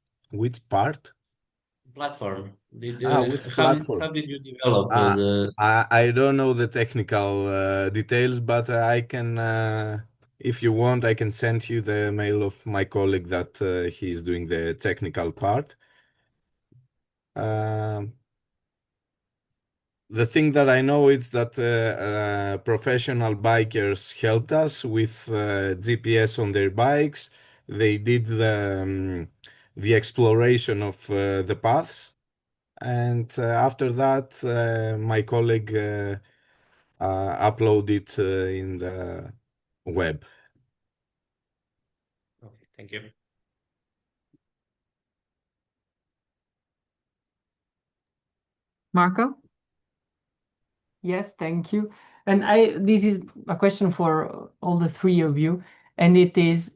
part? platform? Which How platform? did you develop Uh, the? I don't know the technical details, but I can, if you want, I can send you the mail of my colleague that he's doing the technical part. Um the thing that I know is that professional bikers helped us with GPS on their bikes. They did the exploration of the paths, and after that, my colleague uploaded in the web. Okay, thank you. Marco? Yes, thank you. And this is a question for all the three of you, and it is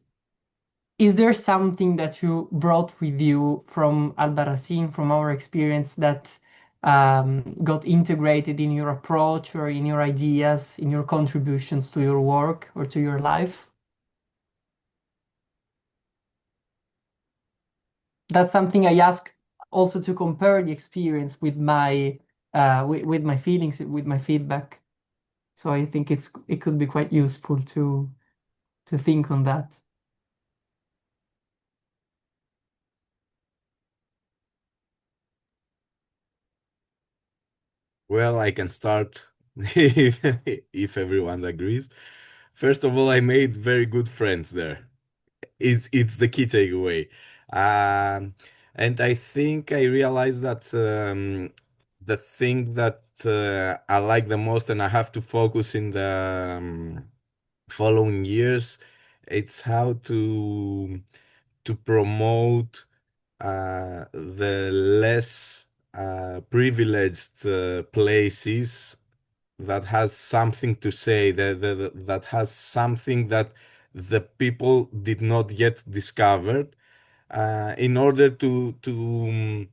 there something that you brought with you from Albarracín, from our experience, that got integrated in your approach or in your ideas, in your contributions to your work or to your life? That's something I asked also to compare the experience with my with my feelings, with my feedback. So I think it could be quite useful to think on that. Well, I can start if everyone agrees. First of all, I made very good friends there. It's the key takeaway. Um, and I think I realized that the thing that I like the most and I have to focus in the following years, it's how to promote the less privileged places that has something to say, that has something that the people did not yet discovered, in order to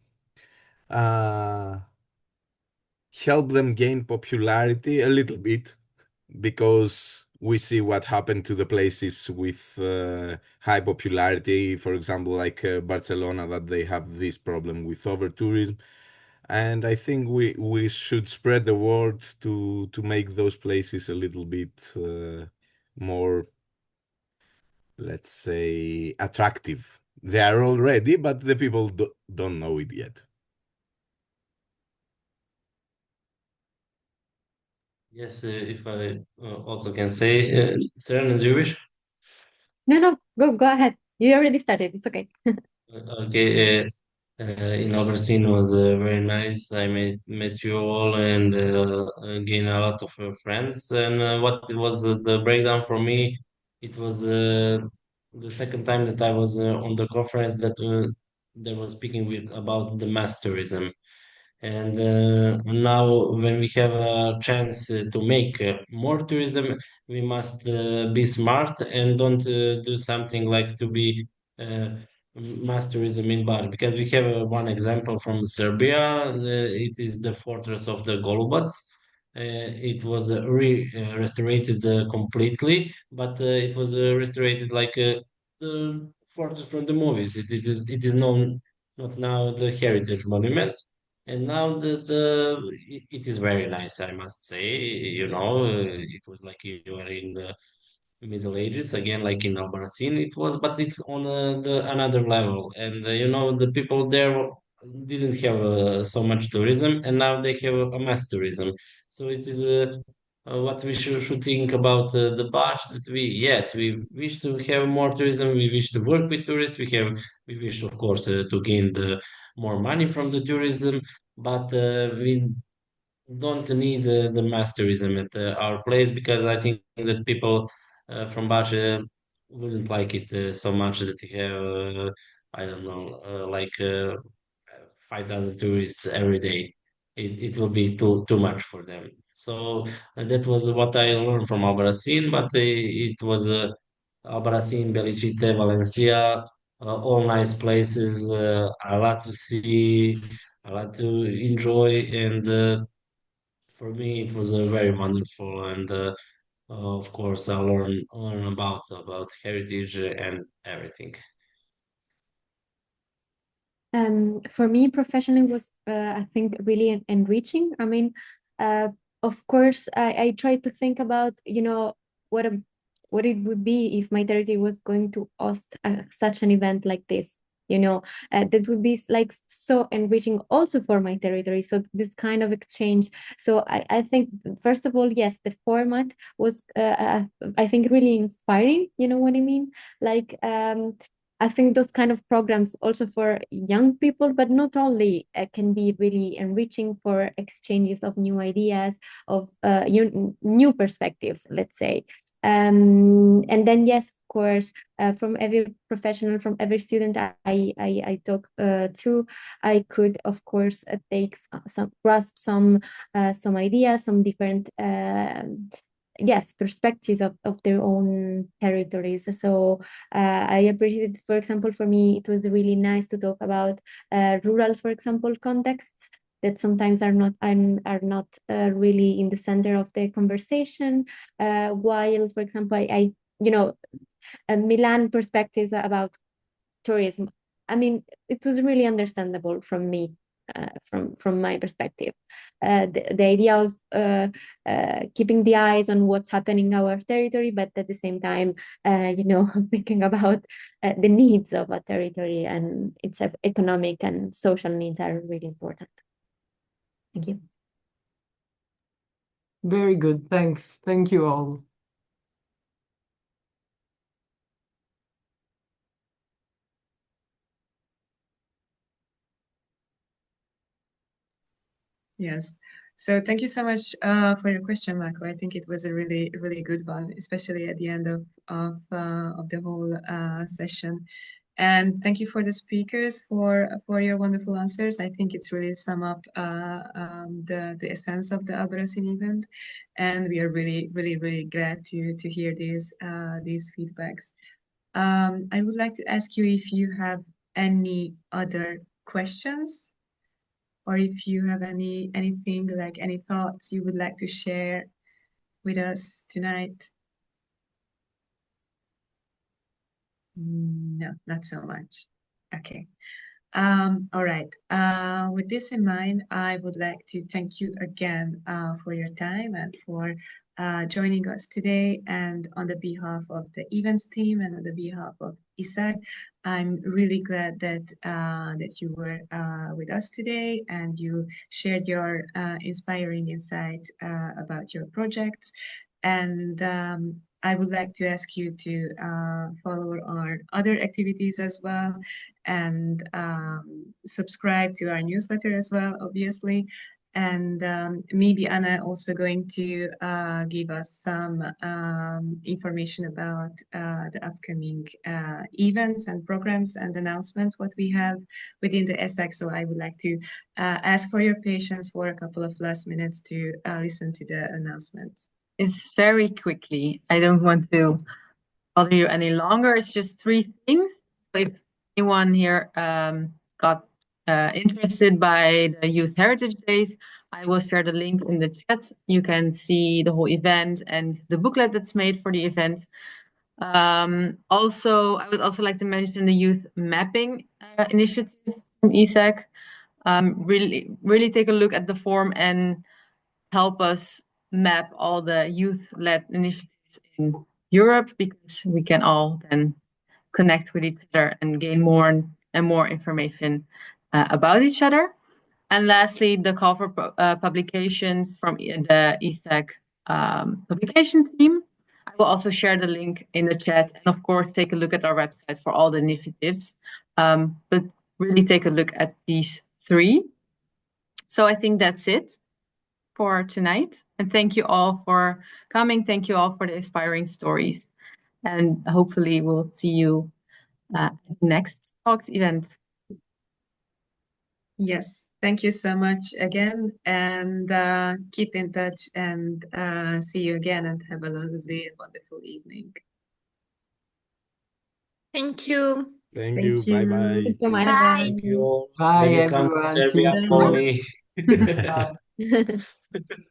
uh, help them gain popularity a little bit, because we see what happened to the places with high popularity, for example, like Barcelona, that they have this problem with over tourism. And I think we should spread the word to make those places a little bit more, let's say, attractive. They are already, but the people don't know it yet. Yes, if I also can say, Serena, do you wish? No, no, go ahead. You already started. It's okay. Okay. in Albarracín was very nice. I met you all and gained a lot of friends. And what it was the breakdown for me, it was the second time that I was on the conference that they were speaking with about the mass tourism. And now, when we have a chance to make more tourism, we must be smart and don't do something like to be uh, mass tourism in Bar. Because we have one example from Serbia. It is the fortress of the Golubats. It was restored completely, but it was restored like the fortress from the movies. It is known not now the heritage monument, and now it is very nice, I must say. It was like you were in the Middle Ages again, like in Albarracín. It was, but it's on the another level. And the people there didn't have so much tourism, and now they have a mass tourism. So it is what we should think about the batch that we wish to have more tourism. We wish to work with tourists. We wish, of course, to gain the more money from the tourism, but we don't need the mass tourism at our place, because I think that people from Bacha wouldn't like it so much that you have, I don't know, like 5,000 tourists every day. It will be too much for them. So that was what I learned from Albarracín, but it was Albarracín, Belicite, Valencia, all nice places, a lot to see, a lot to enjoy, and for me it was very wonderful. And of course, I learn about heritage and everything. For me, professionally was I think really enriching. I mean, uh, of course, I tried to think about what a, what it would be if my territory was going to host such an event like this. That would be like so enriching also for my territory. So this kind of exchange. So I think first of all, yes, the format was I think really inspiring. You know what I mean? Like I think those kind of programs also for young people, but not only, can be really enriching for exchanges of new ideas, of new perspectives, let's say. And then, yes, of course, from every professional, from every student I talk to, I could, of course, grasp some ideas, some different yes, perspectives of their own territories. So I appreciated, for example, for me, it was really nice to talk about rural, for example, contexts that sometimes are not really in the center of the conversation. While, for example, Milan perspectives about tourism. I mean, it was really understandable from me, from my perspective. The idea of keeping the eyes on what's happening in our territory, but at the same time, thinking about the needs of a territory and its economic and social needs are really important. Thank you. Very good. Thanks. Thank you all. Yes. So thank you so much for your question, Marco. I think it was a really, really good one, especially at the end of the whole session. And thank you for the speakers for your wonderful answers. I think it's really sum up the essence of the Albarracín event, and we are really, really, really glad to hear these feedbacks. I would like to ask you if you have any other questions, or if you have anything, like any thoughts you would like to share with us tonight. No, not so much. Okay. All right. With this in mind, I would like to thank you again for your time and for joining us today. And on the behalf of the events team and on the behalf of ESACH, I'm really glad that you were with us today and you shared your inspiring insight about your projects. And I would like to ask you to follow our other activities as well, and subscribe to our newsletter as well, obviously. And maybe Anna also going to give us some information about the upcoming events and programs and announcements what we have within the ESACH. So I would like to ask for your patience for a couple of last minutes to listen to the announcements. It's very quickly. I don't want to bother you any longer. It's just 3 things. If anyone here got interested by the Youth Heritage Days, I will share the link in the chat. You can see the whole event and the booklet that's made for the event. Also, I would also like to mention the youth mapping initiative from ESACH. Really take a look at the form and help us map all the youth-led initiatives in Europe, because we can all then connect with each other and gain more and more information about each other. And lastly, the call for publications from the ESACH publication team. I will also share the link in the chat, and of course, take a look at our website for all the initiatives. But really take a look at these 3. So I think that's it for tonight. And thank you all for coming. Thank you all for the inspiring stories. And hopefully we'll see you at the next Talks event. Yes, thank you so much again, and keep in touch, and see you again, and have a lovely and wonderful evening. Thank you. Thank you. you. Bye-bye. Thank you so much. Bye. Thank you all. Bye, Maybe come to everyone. See Serbia you for soon. me. Bye.